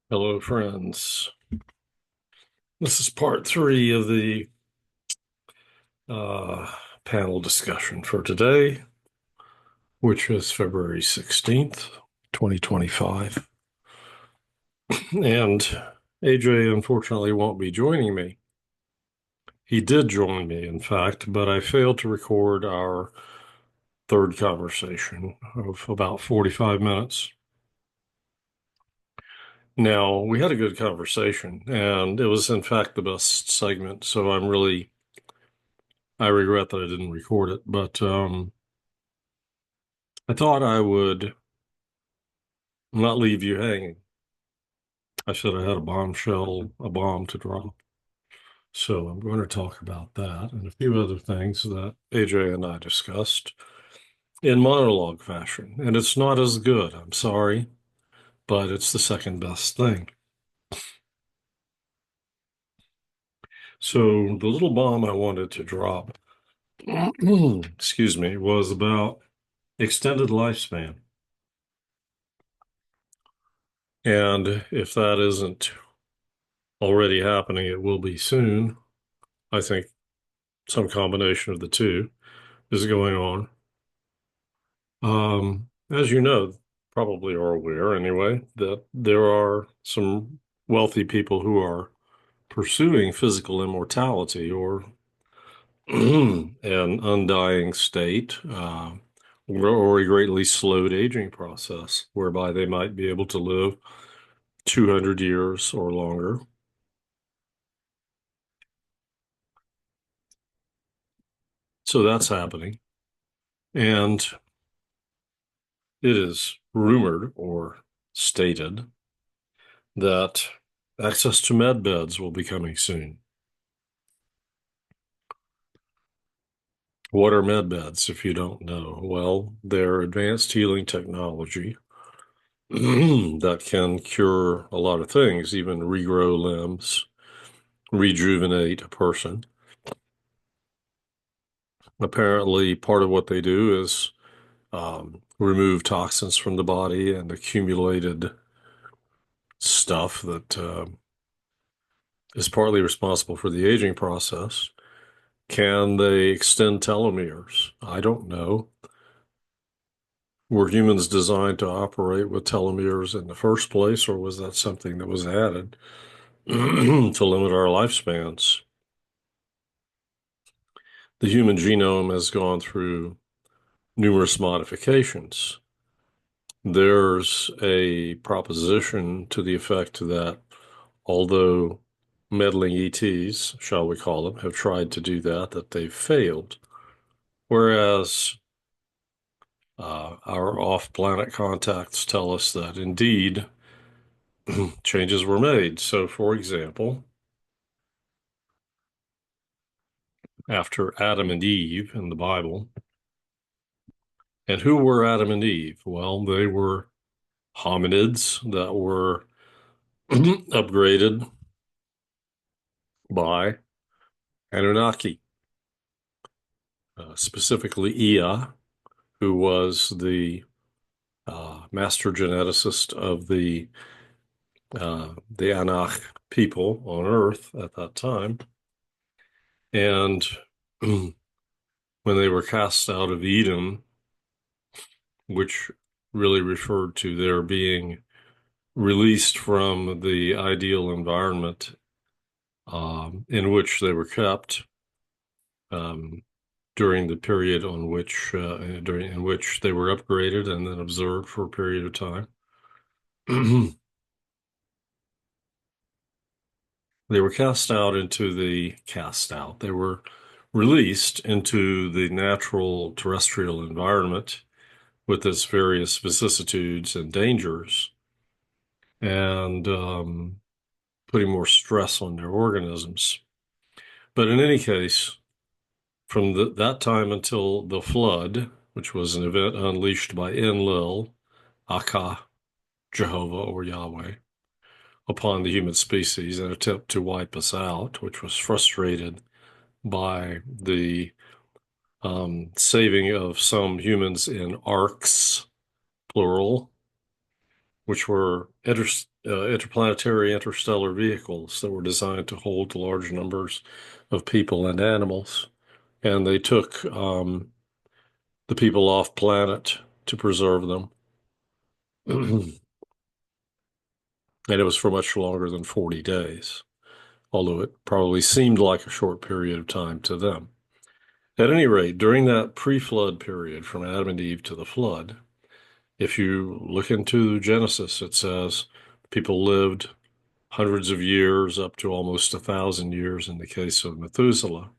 Hello, friends. This is part three of the uh, panel discussion for today, which is February 16th, 2025. And AJ unfortunately won't be joining me. He did join me, in fact, but I failed to record our third conversation of about 45 minutes. Now, we had a good conversation, and it was, in fact, the best segment, so I regret that I didn't record it, but I thought I would not leave you hanging. I said I had a bomb to drop. So I'm going to talk about that and a few other things that AJ and I discussed in monologue fashion. And it's not as good, I'm sorry, but it's the second best thing. So the little bomb I wanted to drop, excuse me, was about extended lifespan. And if that isn't already happening, it will be soon. I think some combination of the two is going on. As you know, probably are aware anyway, that there are some wealthy people who are pursuing physical immortality or an undying state, or a greatly slowed aging process, whereby they might be able to live 200 years or longer. So that's happening. And it is rumored or stated that access to med beds will be coming soon. What are med beds, if you don't know? Well, they're advanced healing technology that can cure a lot of things, even regrow limbs, rejuvenate a person. Apparently, part of what they do is remove toxins from the body and accumulated stuff that is partly responsible for the aging process. Can they extend telomeres? I don't know. Were humans designed to operate with telomeres in the first place, or was that something that was added to limit our lifespans? The human genome has gone through numerous modifications. There's a proposition to the effect that although meddling ETs, shall we call them, have tried to do that, that they've failed. Whereas our off-planet contacts tell us that indeed changes were made. So, for example, after Adam and Eve in the Bible, and who were Adam and Eve? Well, they were hominids that were upgraded by Anunnaki, specifically Ea, who was the master geneticist of the Anak people on Earth at that time. And when they were cast out of Eden, which really referred to their being released from the ideal environment in which they were kept um, during the period in which they were upgraded and then observed for a period of time. They were cast out. They were released into the natural terrestrial environment with its various vicissitudes and dangers, and putting more stress on their organisms. But in any case, from that time until the flood, which was an event unleashed by Enlil, Aka, Jehovah, or Yahweh, upon the human species, an attempt to wipe us out, which was frustrated by the saving of some humans in arks, plural, which were interplanetary interstellar vehicles that were designed to hold large numbers of people and animals. And they took the people off planet to preserve them. And it was for much longer than 40 days, although it probably seemed like a short period of time to them. At any rate, during that pre-flood period from Adam and Eve to the flood, if you look into Genesis, it says people lived hundreds of years up to almost 1,000 years in the case of Methuselah.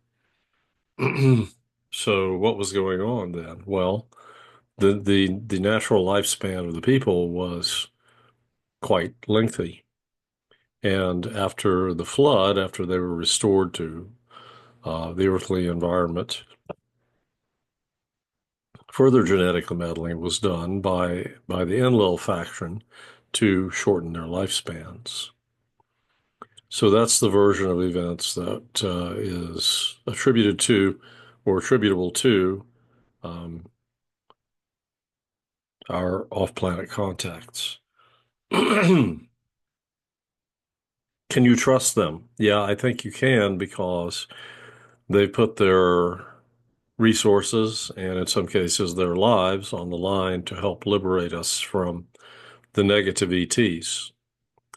So what was going on then? Well, the natural lifespan of the people was quite lengthy. And after the flood, after they were restored to the earthly environment, further genetic meddling was done by the Enlil faction to shorten their lifespans. So that's the version of events that is attributed to or attributable to um, our off-planet contacts. Can you trust them? Yeah, I think you can because they put their resources and in some cases their lives on the line to help liberate us from the negative ETs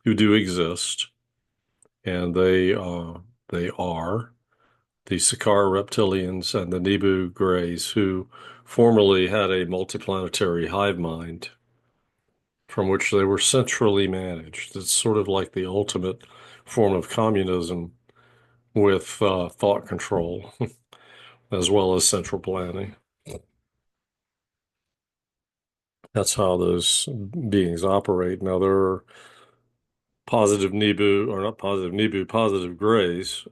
who do exist, and they are the Sakar reptilians and the Nebu Greys who formerly had a multiplanetary hive mind from which they were centrally managed. It's sort of like the ultimate form of communism with thought control as well as central planning. That's how those beings operate. Now, there are positive Nebu, or not positive Nebu, positive Greys,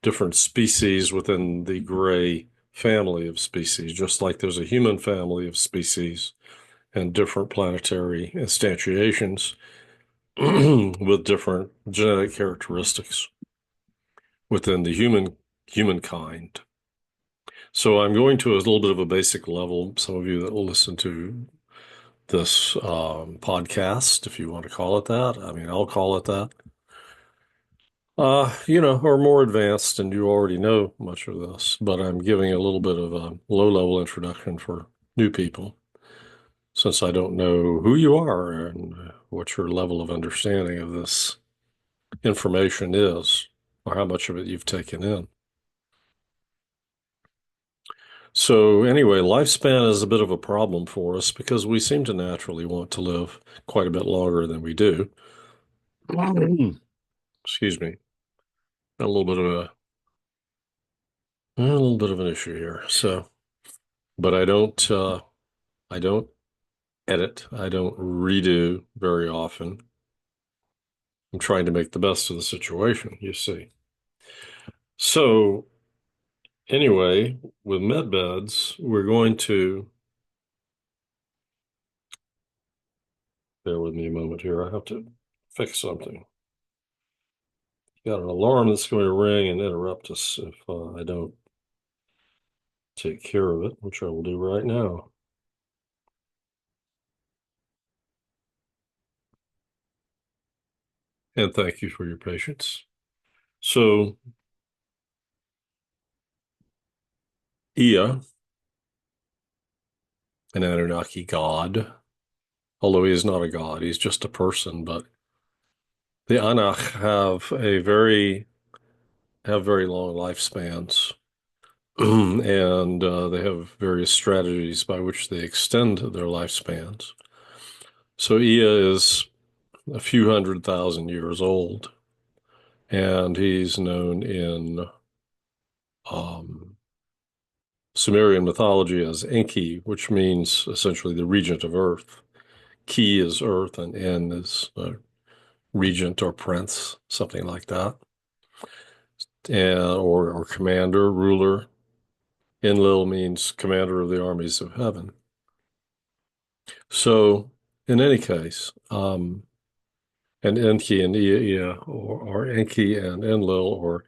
different species within the Gray family of species, just like there's a human family of species and different planetary instantiations with different genetic characteristics within the humankind. So I'm going to a little bit of a basic level. Some of you that will listen to this podcast, if you want to call it that. I mean, I'll call it that. Are more advanced, and you already know much of this, but I'm giving a little bit of a low-level introduction for new people, since I don't know who you are and what your level of understanding of this information is, or how much of it you've taken in. So anyway, lifespan is a bit of a problem for us because we seem to naturally want to live quite a bit longer than we do. Excuse me. A little bit of an issue here. So, but I don't edit. I don't redo very often. I'm trying to make the best of the situation, you see. So anyway, with med beds, we're going to bear with me a moment here. I have to fix something. Got an alarm that's going to ring and interrupt us if I don't take care of it, which I will do right now. And thank you for your patience. So, Ea, an Anunnaki god, although he is not a god, he's just a person, but the Anak have very long lifespans, and they have various strategies by which they extend their lifespans. So Ea is a few 100,000 years old, and he's known in um, Sumerian mythology as Enki, which means essentially the regent of Earth. Ki is Earth, and En is regent or prince, something like that, and, or commander, ruler. Enlil means commander of the armies of heaven. So, in any case, and Enki and Ea, or Enki and Enlil, or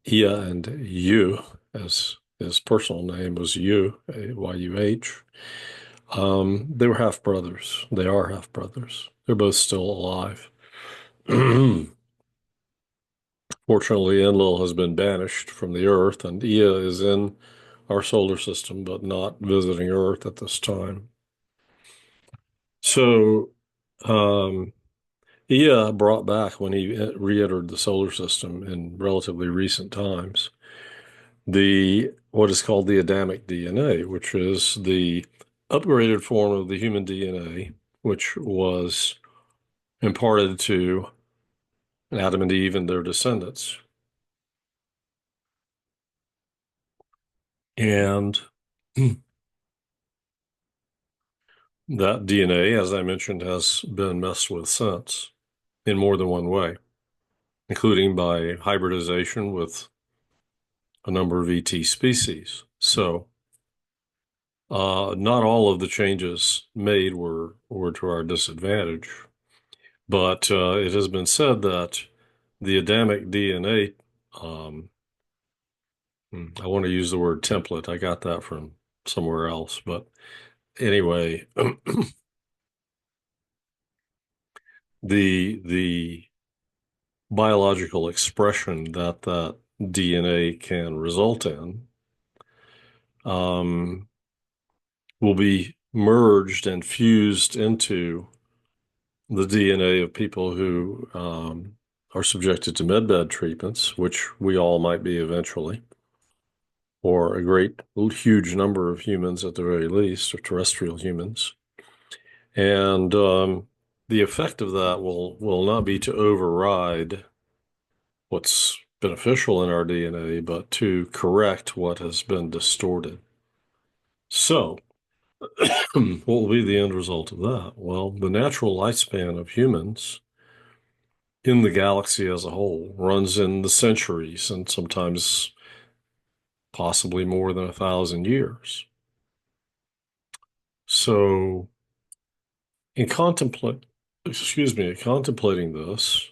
Ea and Yu, as his personal name was Yu, Y-U-H. They were half brothers. They are half brothers. They're both still alive. Fortunately, Enlil has been banished from the Earth, and Ea is in our solar system, but not visiting Earth at this time. So, um, Ea brought back when he re-entered the solar system in relatively recent times the what is called the Adamic DNA, which is the upgraded form of the human DNA, which was imparted to Adam and Eve and their descendants. And that DNA, as I mentioned, has been messed with since in more than one way, including by hybridization with a number of ET species. So, not all of the changes made were to our disadvantage, but it has been said that the Adamic DNA, um, I want to use the word template. I got that from somewhere else, but anyway, the biological expression that that DNA can result in um, will be merged and fused into the DNA of people who are subjected to medbed treatments, which we all might be eventually, or a great huge number of humans at the very least, or terrestrial humans. And the effect of that will not be to override what's beneficial in our DNA, but to correct what has been distorted. So, what will be the end result of that? Well, the natural lifespan of humans in the galaxy as a whole runs in the centuries and sometimes possibly more than 1,000 years. So, in contemplating this,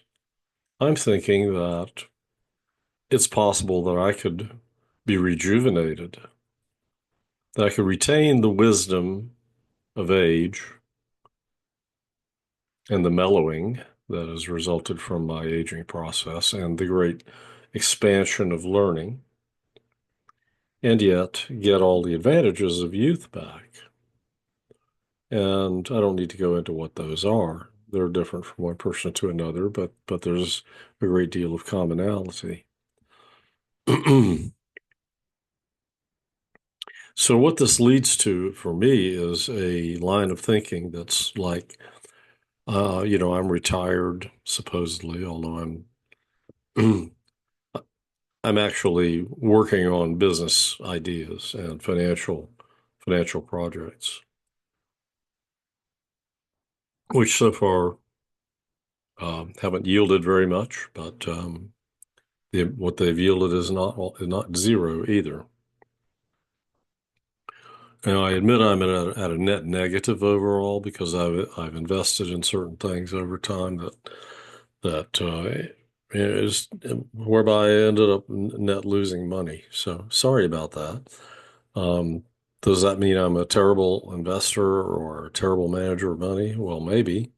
I'm thinking that it's possible that I could be rejuvenated, that I could retain the wisdom of age and the mellowing that has resulted from my aging process and the great expansion of learning, and yet get all the advantages of youth back. And I don't need to go into what those are. They're different from one person to another, but there's a great deal of commonality. So what this leads to for me is a line of thinking that's like, I'm retired supposedly, although I'm actually working on business ideas and financial projects, which so far haven't yielded very much, but what they've yielded is not zero either. And I admit I'm at a net negative overall because I've invested in certain things over time that is whereby I ended up net losing money. So sorry about that. Um, does that mean I'm a terrible investor or a terrible manager of money? Well, maybe,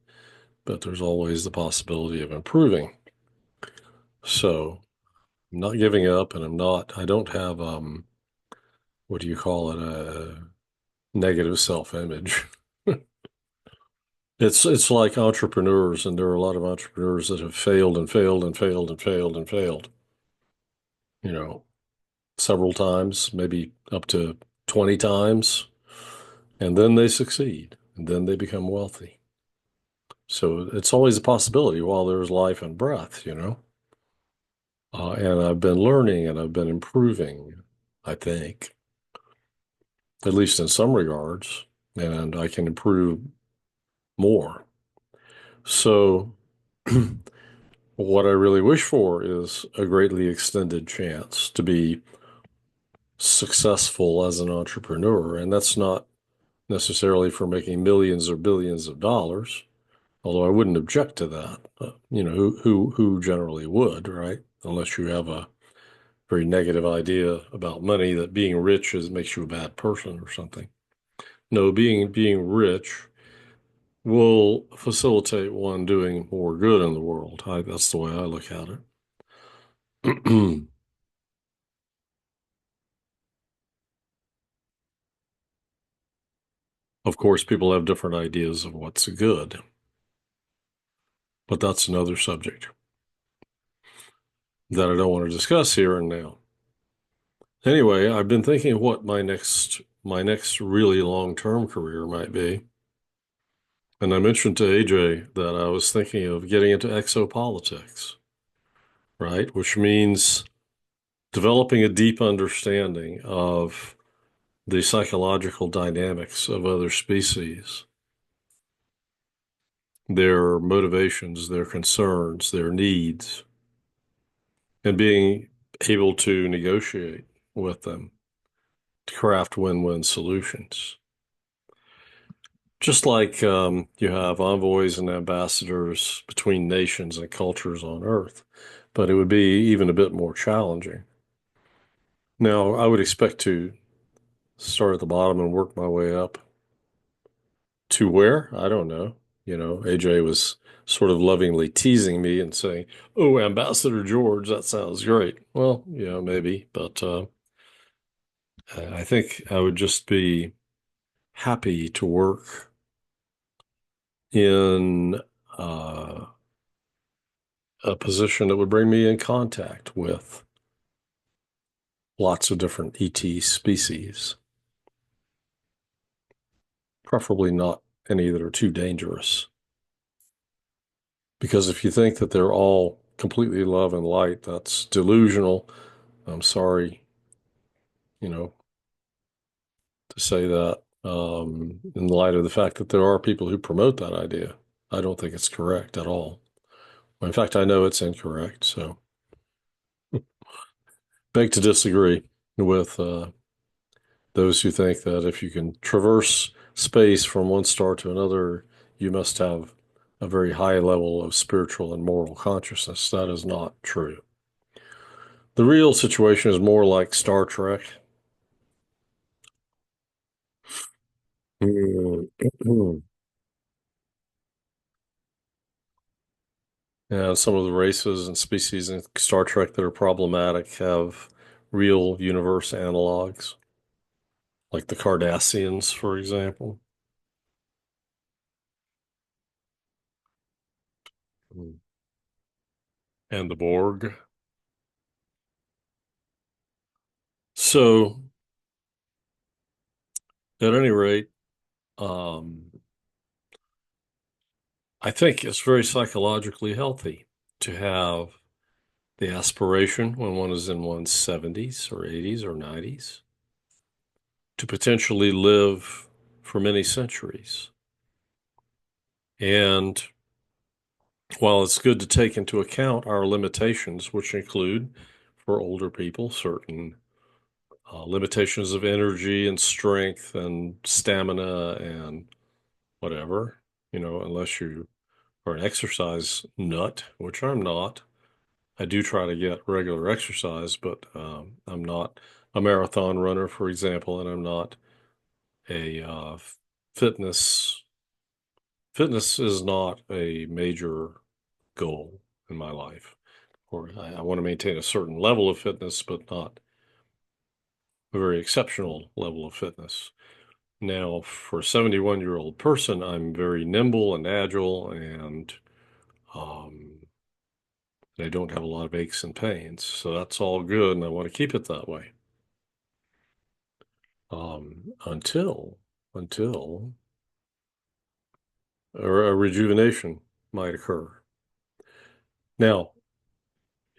but there's always the possibility of improving. So I'm not giving up, and I don't have what do you call it, a negative self-image. It's like entrepreneurs, and there are a lot of entrepreneurs that have failed and failed and failed and failed and failed, you know, several times, maybe up to 20 times, and then they succeed, and then they become wealthy. So it's always a possibility while there's life and breath. And I've been learning and I've been improving, I think, at least in some regards, and I can improve more. So what I really wish for is a greatly extended chance to be successful as an entrepreneur. And that's not necessarily for making millions or billions of dollars, although I wouldn't object to that. Who generally would, right? Unless you have a very negative idea about money that being rich makes you a bad person or something. No, being rich will facilitate one doing more good in the world. That's the way I look at it. Of course, people have different ideas of what's good, but that's another subject that I don't want to discuss here and now. Anyway, I've been thinking of what my next really long-term career might be. And I mentioned to AJ that I was thinking of getting into exopolitics, right? Which means developing a deep understanding of the psychological dynamics of other species, their motivations, their concerns, their needs, and being able to negotiate with them to craft win-win solutions. Just like you have envoys and ambassadors between nations and cultures on Earth, but it would be even a bit more challenging. Now, I would expect to start at the bottom and work my way up to where? I don't know. AJ was sort of lovingly teasing me and saying, "Oh, Ambassador George, that sounds great." Well, yeah, maybe, but I think I would just be happy to work in uh, a position that would bring me in contact with lots of different ET species, preferably not any that are too dangerous. Because if you think that they're all completely love and light, that's delusional. I'm sorry, you know, to say that in light of the fact that there are people who promote that idea. I don't think it's correct at all. In fact, I know it's incorrect. So, beg to disagree with those who think that if you can traverse space from one star to another, you must have a very high level of spiritual and moral consciousness. That is not true. The real situation is more like Star Trek. And some of the races and species in Star Trek that are problematic have real universe analogs, like the Cardassians, for example. And the Borg. So, at any rate, um, I think it's very psychologically healthy to have the aspiration when one is in one's 70s or 80s or 90s to potentially live for many centuries. And while it's good to take into account our limitations, which include, for older people, certain limitations of energy and strength and stamina and whatever, unless you are an exercise nut, which I'm not. I do try to get regular exercise, but I'm not a marathon runner, for example, and I'm not a fitness. Fitness is not a major goal in my life. Or I want to maintain a certain level of fitness, but not a very exceptional level of fitness. Now, for a 71-year-old person, I'm very nimble and agile, and um, I don't have a lot of aches and pains. So that's all good, and I want to keep it that way. Until a rejuvenation might occur. Now,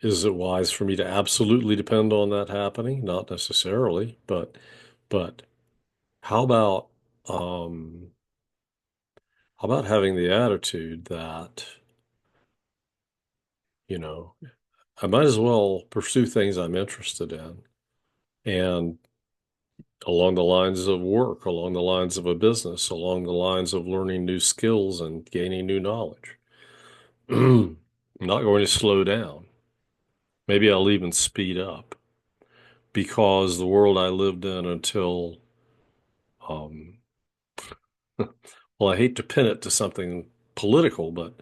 is it wise for me to absolutely depend on that happening? Not necessarily, but how about um, how about having the attitude that, you know, I might as well pursue things I'm interested in and along the lines of work, along the lines of a business, along the lines of learning new skills and gaining new knowledge. I'm not going to slow down. Maybe I'll even speed up because the world I lived in until um, Well, I hate to pin it to something political, but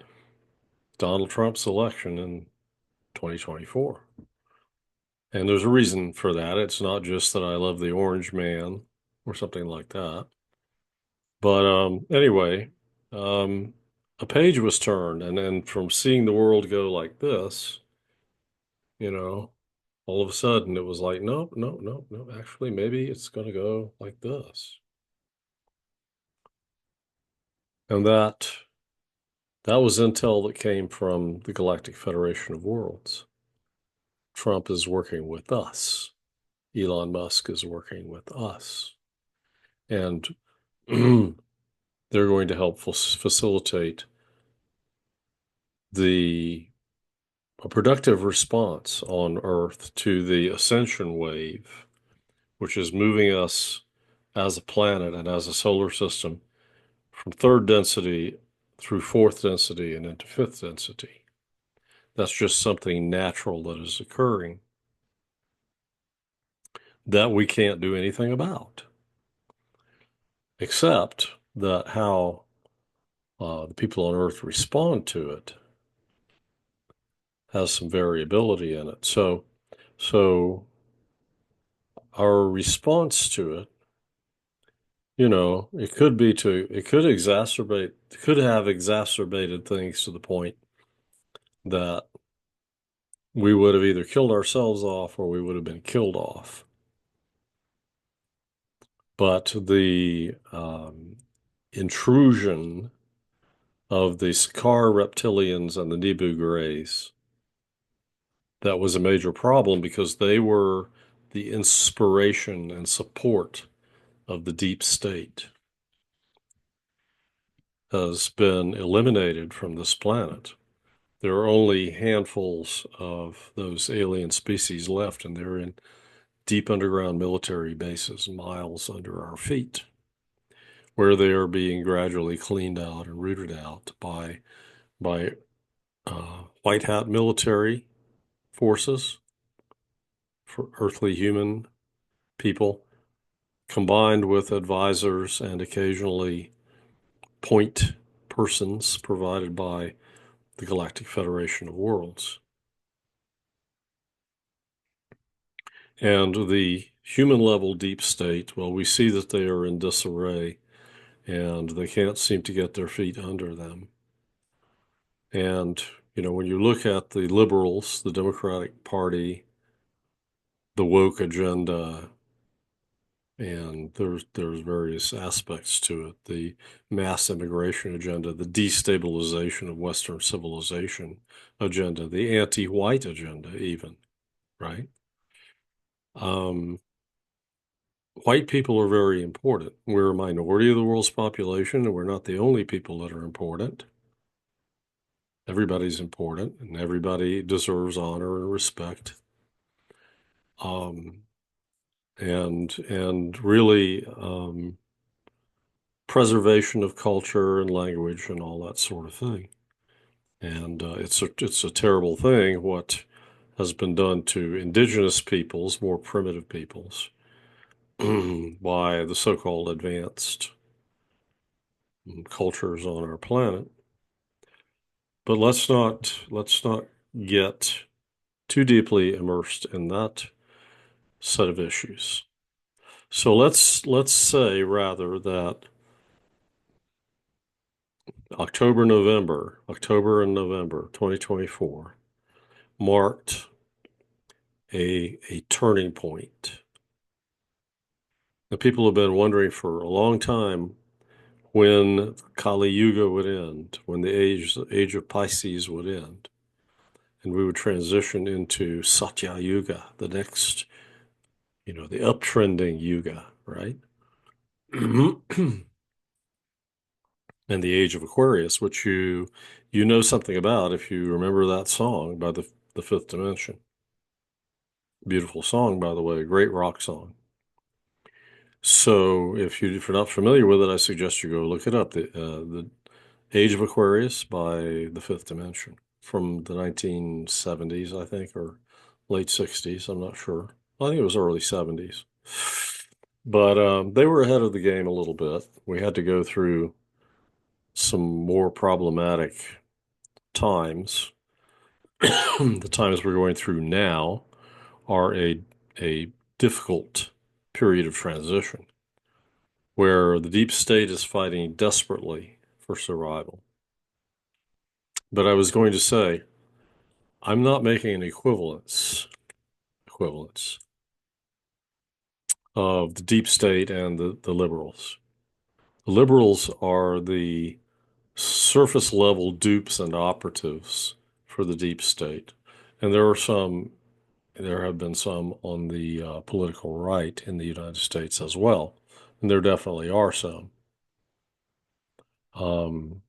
Donald Trump's election in 2024. And there's a reason for that. It's not just that I love the orange man or something like that. But anyway, um, a page was turned, and then from seeing the world go like this, you know, all of a sudden it was like, nope, no, no, no. Actually, maybe it's going to go like this. And that was intel that came from the Galactic Federation of Worlds. Trump is working with us. Elon Musk is working with us. And they're going to help facilitate the a productive response on Earth to the ascension wave, which is moving us as a planet and as a solar system from third density through fourth density and into fifth density. That's just something natural that is occurring that we can't do anything about, except that how the people on Earth respond to it has some variability in it. So our response to it, it could have exacerbated things to the point that we would have either killed ourselves off or we would have been killed off. But the intrusion of the Sakaar reptilians and the Nebu Greys, that was a major problem because they were the inspiration and support of the deep state, has been eliminated from this planet. There are only handfuls of those alien species left, and they're in deep underground military bases miles under our feet, where they are being gradually cleaned out and rooted out by white hat military forces for earthly human people, combined with advisors and occasionally point persons provided by the Galactic Federation of Worlds. And the human level deep state, well, we see that they are in disarray and they can't seem to get their feet under them. And, when you look at the liberals, the Democratic Party, the woke agenda, and there's various aspects to it, the mass immigration agenda, the destabilization of Western civilization agenda, the anti-white agenda even, right? White people are very important. We're a minority of the world's population, and we're not the only people that are important. Everybody's important, and everybody deserves honor and respect. Um, and really preservation of culture and language and all that sort of thing. And it's a terrible thing what has been done to indigenous peoples, more primitive peoples, by the so-called advanced cultures on our planet. But let's not get too deeply immersed in that set of issues. So let's say rather that October and November 2024 marked a turning point. The people have been wondering for a long time when Kali Yuga would end, when the age of Pisces would end, and we would transition into Satya Yuga, the next, the uptrending Yuga, right? And the age of Aquarius, which you know something about if you remember that song by the Fifth Dimension. Beautiful song, by the way, great rock song. So if you're not familiar with it, I suggest you go look it up. The Age of Aquarius by the Fifth Dimension from the 1970s, I think, or late 60s. I'm not sure. I think it was early 70s. But they were ahead of the game a little bit. We had to go through some more problematic times. The times we're going through now are a difficult period of transition where the deep state is fighting desperately for survival. But I was going to say, I'm not making an equivalence of the deep state and the liberals. The liberals are the surface level dupes and operatives for the deep state. And there have been some on the political right in the United States as well. And there definitely are some. Um,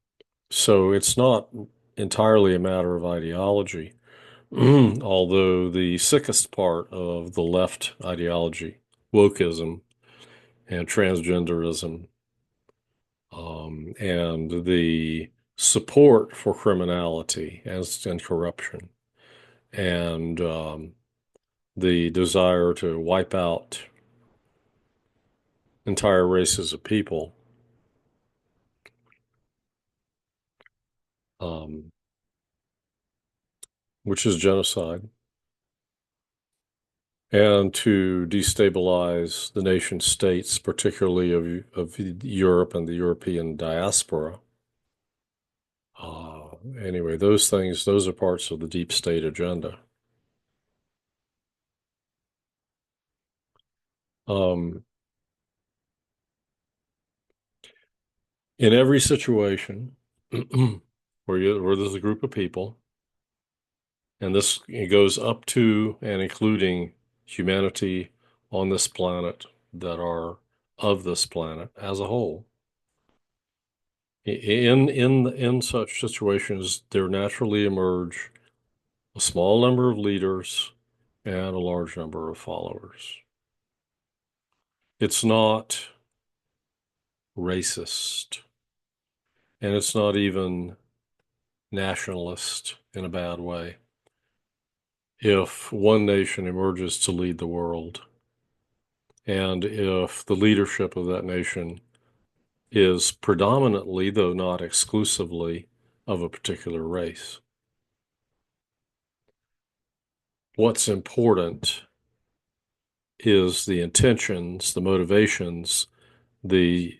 so it's not entirely a matter of ideology, although the sickest part of the left ideology, wokeism and transgenderism, and the support for criminality and corruption, and the desire to wipe out entire races of people, um, which is genocide, and to destabilize the nation states, particularly of Europe and the European diaspora. Anyway, those are parts of the deep state agenda. Um, in every situation where there's a group of people, and this it goes up to and including humanity on this planet that are of this planet as a whole. In such situations, there naturally emerge a small number of leaders and a large number of followers. It's not racist, and it's not even nationalist in a bad way. If one nation emerges to lead the world, and if the leadership of that nation is predominantly, though not exclusively, of a particular race. What's important is the intentions, the motivations, the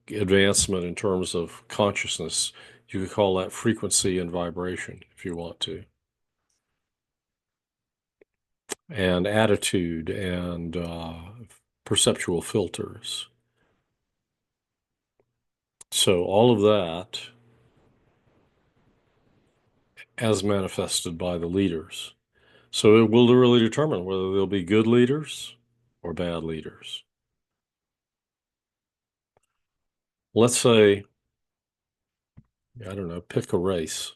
advancement in terms of consciousness. You could call that frequency and vibration if you want to, and attitude and perceptual filters. So, all of that as manifested by the leaders. So, it will really determine whether there'll be good leaders or bad leaders. Let's say, I don't know, pick a race.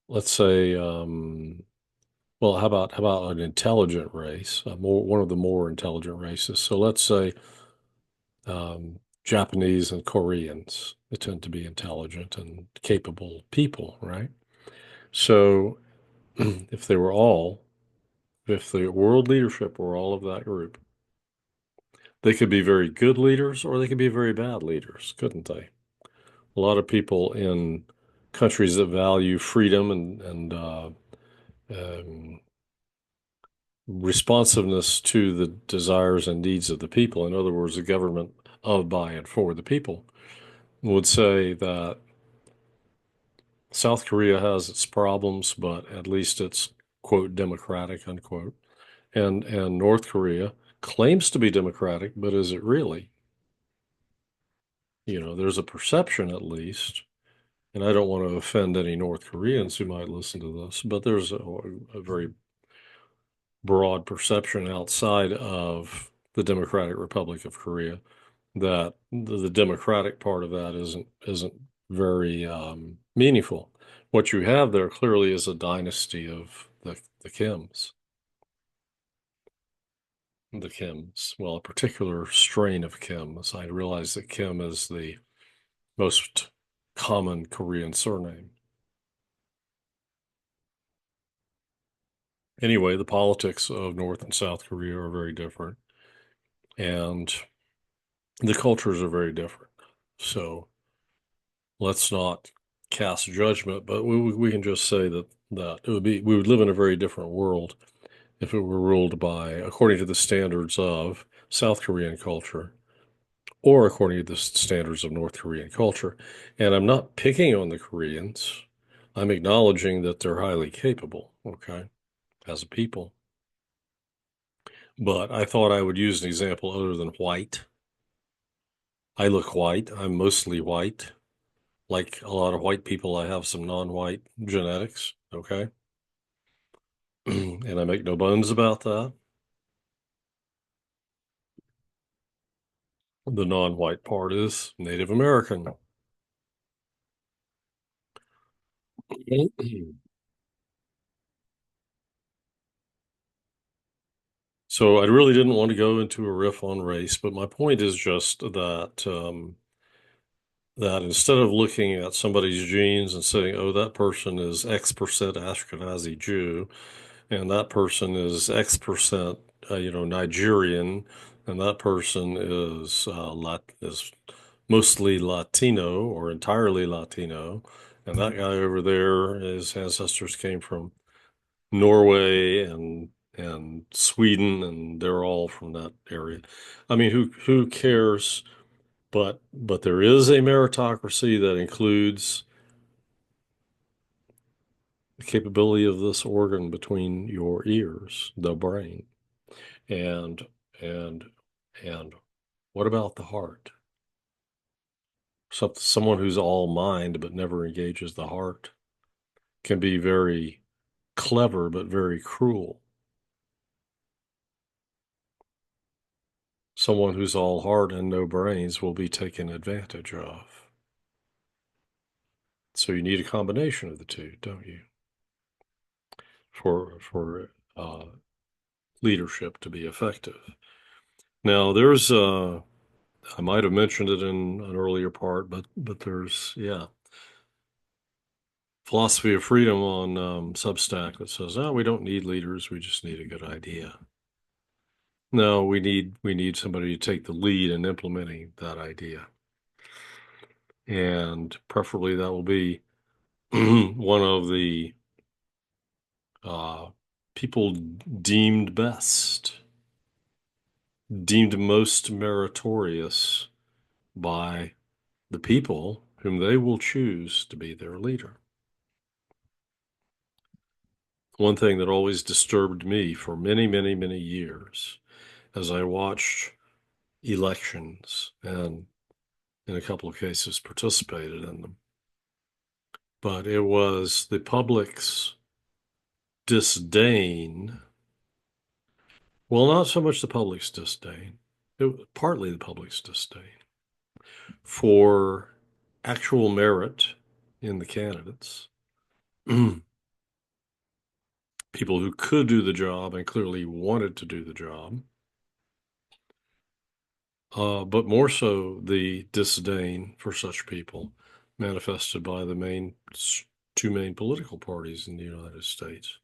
Let's say, well, how about an intelligent race, one of the more intelligent races? So let's say Japanese and Koreans. They tend to be intelligent and capable people, right? So if they were all, if the world leadership were all of that group, they could be very good leaders or they could be very bad leaders, couldn't they? A lot of people in countries that value freedom and um, responsiveness to the desires and needs of the people, in other words, a government of, by, and for the people, would say that South Korea has its problems, but at least it's, quote, democratic, unquote. And North Korea claims to be democratic, but is it really? There's a perception at least, and I don't want to offend any North Koreans who might listen to this, but there's a very broad perception outside of the Democratic Republic of Korea that the democratic part of that isn't very meaningful. What you have there clearly is a dynasty of the Kims. The Kims, well, a particular strain of Kims. I realize that Kim is the most common Korean surname. Anyway, the politics of North and South Korea are very different. and the cultures are very different. So let's not cast judgment, but we can just say that we would live in a very different world if it were ruled by according to the standards of South Korean culture or according to the standards of North Korean culture. And I'm not picking on the Koreans. I'm acknowledging that they're highly capable, okay, as a people. But I thought I would use an example other than white. I look white. I'm mostly white. Like a lot of white people, I have some non-white genetics, okay? And I make no bones about that. The non-white part is Native American. So I really didn't want to go into a riff on race, but my point is just that instead of looking at somebody's genes and saying, "Oh, that person is X% Ashkenazi Jew, and that person is X%, Nigerian, and that person is mostly Latino or entirely Latino, and that guy over there, his ancestors came from Norway and Sweden, and they're all from that area." I mean, who cares? But there is a meritocracy that includes the capability of this organ between your ears, the brain, and and and what about the heart? Someone who's all mind but never engages the heart can be very clever but very cruel. Someone who's all heart and no brains will be taken advantage of. So you need a combination of the two, don't you? For leadership to be effective. Now I might have mentioned it in an earlier part, but there's philosophy of freedom on Substack that says, "Oh, we don't need leaders, we just need a good idea." No, we need somebody to take the lead in implementing that idea, and preferably that will be one of the uh, people deemed most meritorious by the people whom they will choose to be their leader. One thing that always disturbed me for many, many, many years as I watched elections and in a couple of cases participated in them, but it was the public's disdain. Well, not so much the public's disdain, partly the public's disdain for actual merit in the candidates, people who could do the job and clearly wanted to do the job, but more so the disdain for such people manifested by the two main political parties in the United States.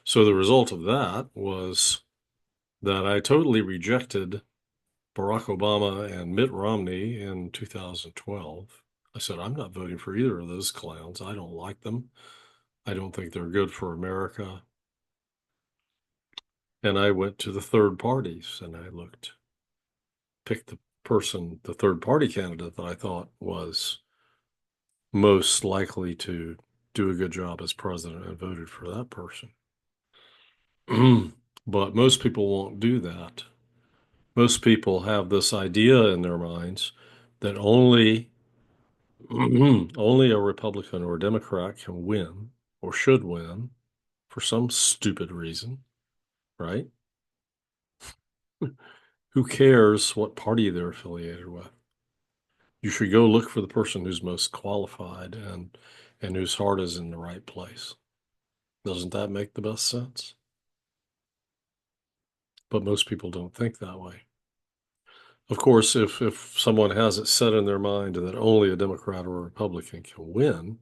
So the result of that was that I totally rejected Barack Obama and Mitt Romney in 2012. I said, I'm not voting for either of those clowns. I don't like them. I don't think they're good for America. And I went to the third parties and I picked the third party candidate that I thought was most likely to do a good job as president and voted for that person. But most people won't do that. Most people have this idea in their minds that only a Republican or a Democrat can win or should win for some stupid reason, right? Who cares what party they're affiliated with? You should go look for the person who's most qualified and whose heart is in the right place. Doesn't that make the best sense? But most people don't think that way. Of course, if someone has it set in their mind that only a Democrat or a Republican can win,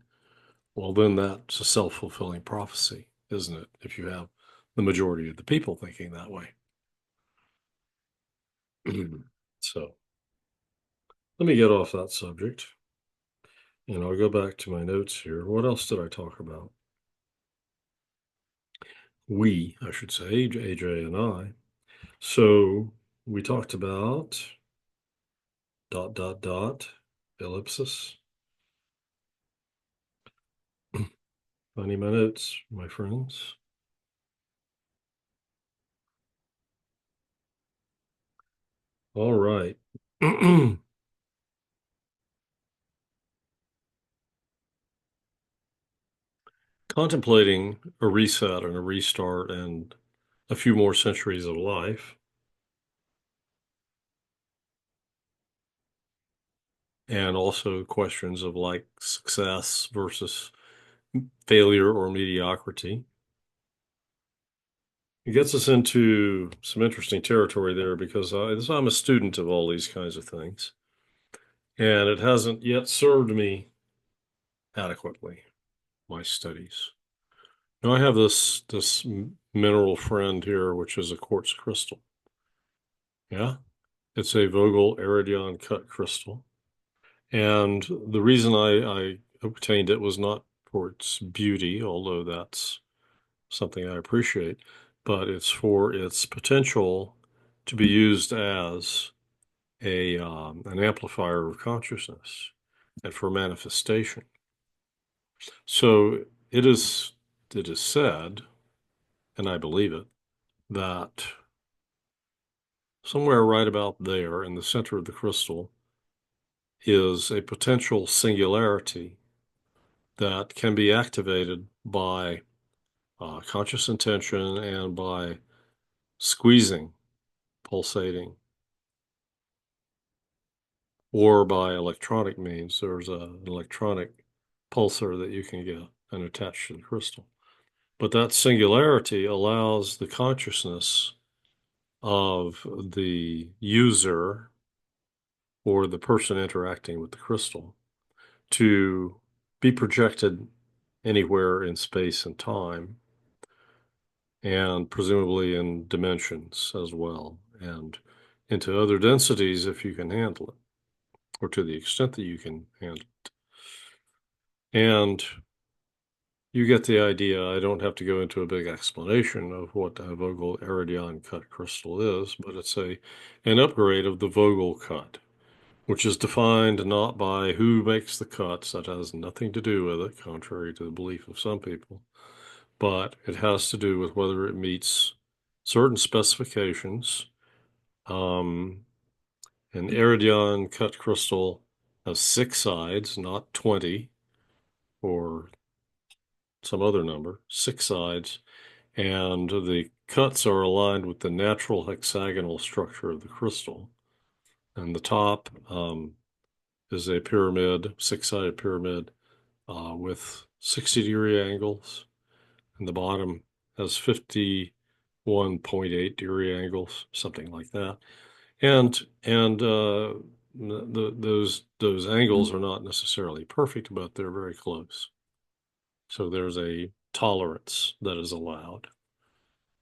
well, then that's a self-fulfilling prophecy, isn't it? If you have the majority of the people thinking that way. So let me get off that subject and I'll go back to my notes here. What else did I talk about? I should say, AJ and I. So we talked about dot, dot, dot, ellipsis. Finding my notes, my friends. All right. Contemplating a reset and a restart and a few more centuries of life, and also questions of like success versus failure or mediocrity. It gets us into some interesting territory there because I'm a student of all these kinds of things, and it hasn't yet served me adequately, my studies. Now I have this mineral friend here, which is a quartz crystal. Yeah, it's a Vogel Iridion cut crystal. And the reason I obtained it was not for its beauty, although that's something I appreciate, but it's for its potential to be used as an amplifier of consciousness and for manifestation. So it is said, and I believe it, that somewhere right about there in the center of the crystal is a potential singularity that can be activated by conscious intention and by squeezing, pulsating, or by electronic means. There's an electronic pulsar that you can get and attach to the crystal. But that singularity allows the consciousness of the user or the person interacting with the crystal to be projected anywhere in space and time, and presumably in dimensions as well, and into other densities if you can handle it, or to the extent that you can handle it. And you get the idea. I don't have to go into a big explanation of what a Vogel Iridion cut crystal is, but it's an upgrade of the Vogel cut, which is defined not by who makes the cuts. That has nothing to do with it, contrary to the belief of some people, but it has to do with whether it meets certain specifications. Um, an Iridion cut crystal has 6 sides, not 20 or some other number, 6 sides, and the cuts are aligned with the natural hexagonal structure of the crystal. And the top is a pyramid, 6-sided pyramid with 60-degree angles, and the bottom has 51.8-degree angles, something like that. And those angles are not necessarily perfect, but they're very close. So there's a tolerance that is allowed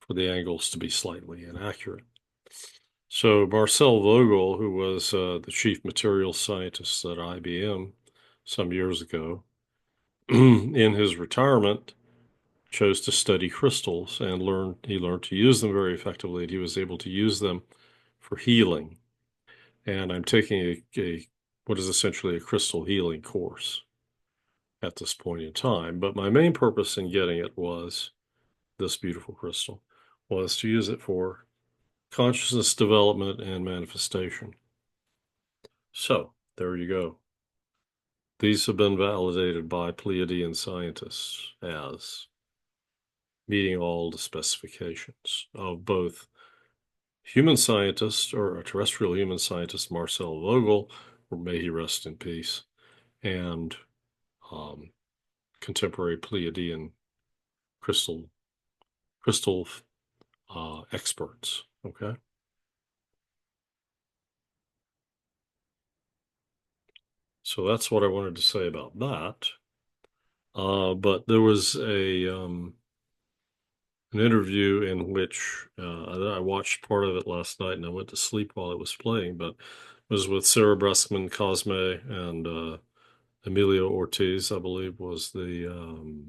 for the angles to be slightly inaccurate. So Marcel Vogel, who was the chief materials scientist at IBM some years ago, in his retirement, chose to study crystals and he learned to use them very effectively, and he was able to use them for healing. And I'm taking a what is essentially a crystal healing course at this point in time. But my main purpose in getting it was this beautiful crystal, was to use it for consciousness development and manifestation. So there you go. These have been validated by Pleiadian scientists as meeting all the specifications of both human scientist or a terrestrial human scientist, Marcel Vogel, or may he rest in peace, and um, contemporary Pleiadian crystal crystal experts. Okay, so that's what I wanted to say about that. But there was an interview in which I watched part of it last night and I went to sleep while it was playing, but it was with Sarah Bressman Cosme and Emilio Ortiz, I believe, was the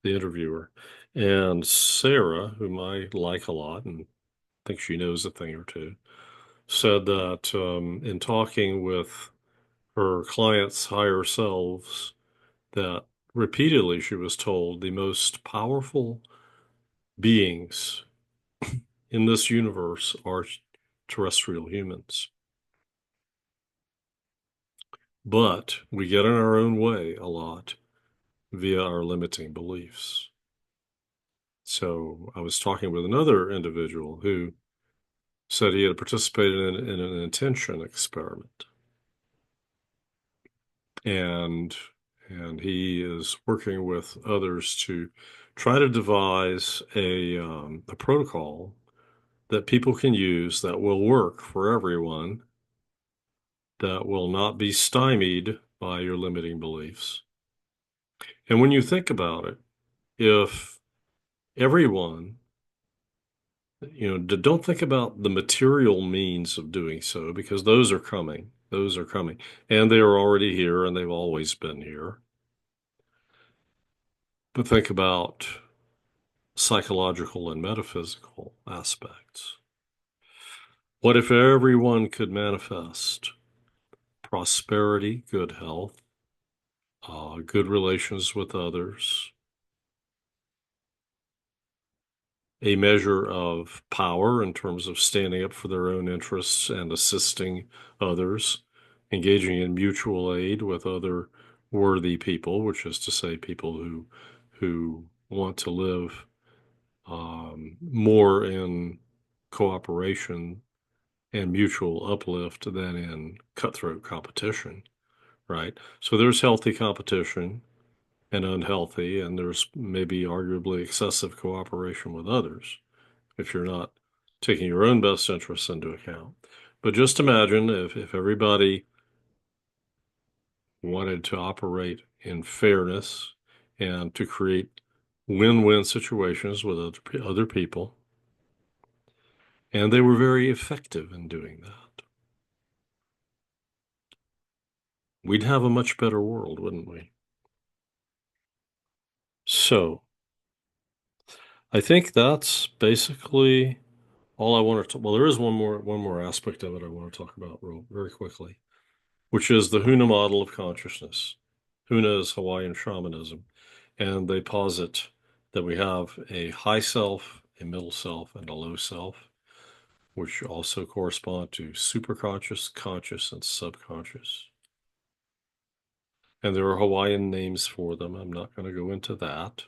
interviewer. And Sarah, whom I like a lot and think she knows a thing or two, said that in talking with her clients' higher selves, that repeatedly she was told the most powerful beings in this universe are terrestrial humans. But we get in our own way a lot via our limiting beliefs. So I was talking with another individual who said he had participated in an intention experiment. And he is working with others to try to devise a protocol that people can use that will work for everyone, that will not be stymied by your limiting beliefs. And when you think about it, if everyone, don't think about the material means of doing so because those are coming. Those are coming. And they are already here and they've always been here. But think about psychological and metaphysical aspects. What if everyone could manifest prosperity, good health, good relations with others, a measure of power in terms of standing up for their own interests and assisting others, engaging in mutual aid with other worthy people, which is to say, people who want to live more in cooperation and mutual uplift than in cutthroat competition, right? So there's healthy competition and unhealthy, and there's maybe arguably excessive cooperation with others if you're not taking your own best interests into account. But just imagine if everybody wanted to operate in fairness and to create win-win situations with other people, and they were very effective in doing that. We'd have a much better world, wouldn't we? So I think that's basically all I want to. Well, there is one more aspect of it I want to talk about very quickly, which is the Huna model of consciousness. Huna is Hawaiian shamanism, and they posit that we have a high self, a middle self, and a low self, which also correspond to superconscious, conscious, and subconscious. And there are Hawaiian names for them. I'm not going to go into that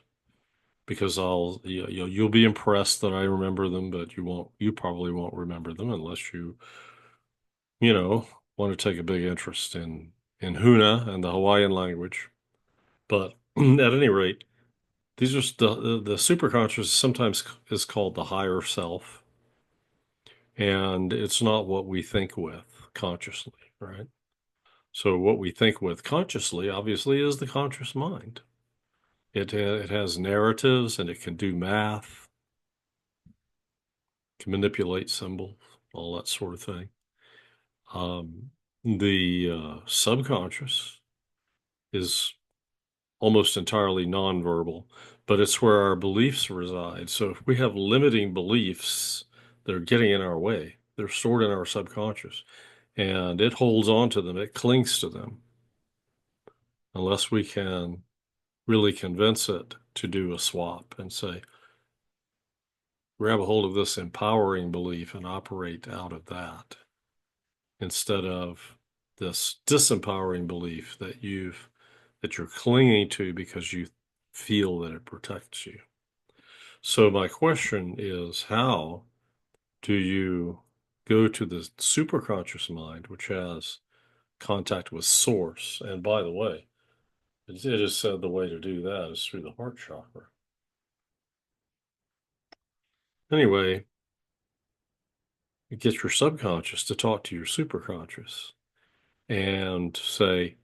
because you'll be impressed that I remember them, but you probably won't remember them unless you know want to take a big interest in Huna and the Hawaiian language. But at any rate, these are the superconscious sometimes is called the higher self, and it's not what we think with consciously, right? So what we think with consciously, obviously, is the conscious mind. It has narratives and it can do math, can manipulate symbols, all that sort of thing. The subconscious is almost entirely nonverbal, but it's where our beliefs reside. So if we have limiting beliefs that are getting in our way, they're stored in our subconscious, and it holds on to them, it clings to them, unless we can really convince it to do a swap and say, grab a hold of this empowering belief and operate out of that instead of this disempowering belief that you're clinging to because you feel that it protects you. So my question is, how do you go to the superconscious mind, which has contact with source? And by the way, it is said the way to do that is through the heart chakra. Anyway, you get your subconscious to talk to your superconscious and say,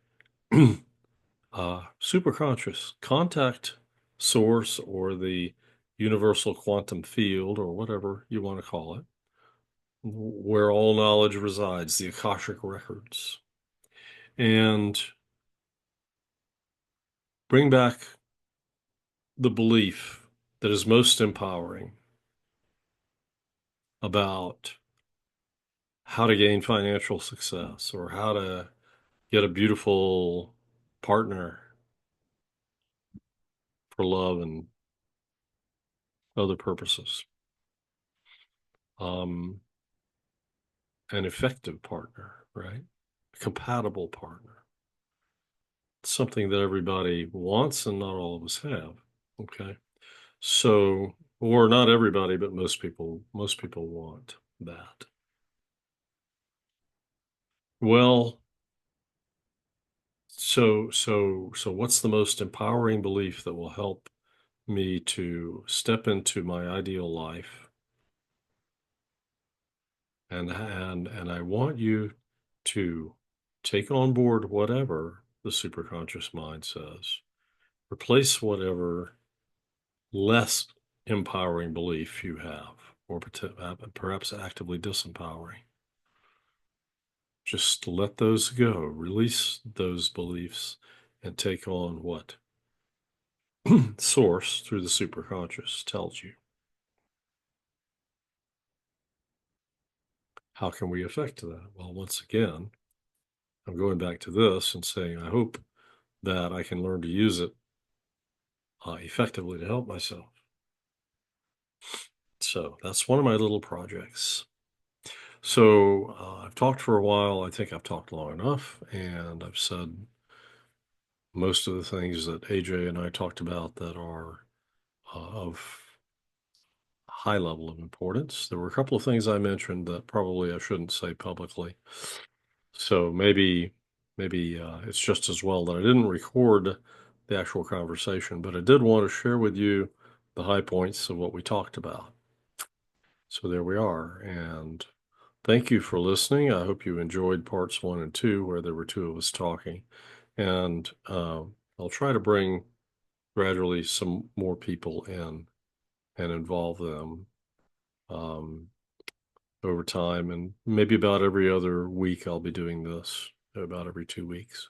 superconscious, contact source or the universal quantum field, or whatever you want to call it, where all knowledge resides, the Akashic records, and bring back the belief that is most empowering about how to gain financial success or how to get a beautiful partner for love and other purposes. An effective partner, right? A compatible partner. Something that everybody wants and not all of us have. Okay. So, or not everybody, but most people want that. Well, so what's the most empowering belief that will help me to step into my ideal life? And I want you to take on board whatever the superconscious mind says. Replace whatever less empowering belief you have, or perhaps actively disempowering. Just let those go, release those beliefs, and take on what Source through the superconscious tells you. How can we affect that? Well, once again, I'm going back to this and saying, I hope that I can learn to use it effectively to help myself. So that's one of my little projects. So I've talked for a while. I think I've talked long enough, and I've said most of the things that AJ and I talked about that are of high level of importance. There were a couple of things I mentioned that probably I shouldn't say publicly. So maybe it's just as well that I didn't record the actual conversation, but I did want to share with you the high points of what we talked about. So there we are. And thank you for listening. I hope you enjoyed parts 1 and 2, where there were two of us talking. And I'll try to bring gradually some more people in and involve them over time. And maybe about every other week, I'll be doing this, about every 2 weeks.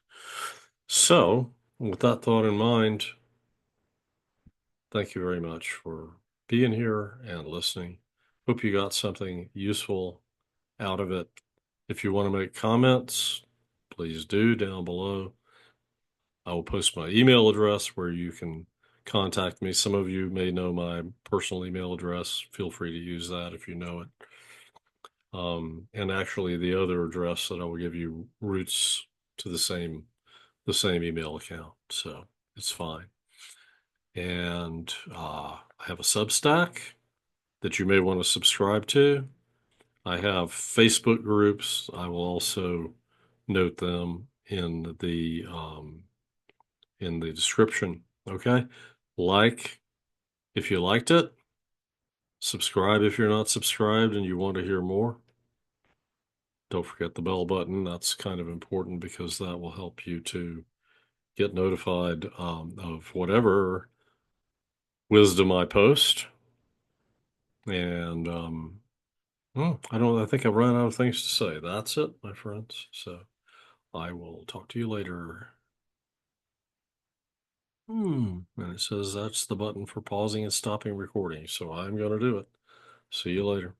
So, with that thought in mind, thank you very much for being here and listening. Hope you got something useful out of it. If you want to make comments, please do down below. I will post my email address where you can contact me. Some of you may know my personal email address. Feel free to use that if you know it. And actually, the other address that I will give you routes to the same email account, so it's fine. And I have a Substack that you may want to subscribe to. I have Facebook groups. I will also note them in the description. Okay, like if you liked it, subscribe if you're not subscribed and you want to hear more. Don't forget the bell button. That's kind of important because that will help you to get notified of whatever wisdom I post. And I think I've run out of things to say. That's it, my friends. So I will talk to you later. And it says that's the button for pausing and stopping recording. So I'm going to do it. See you later.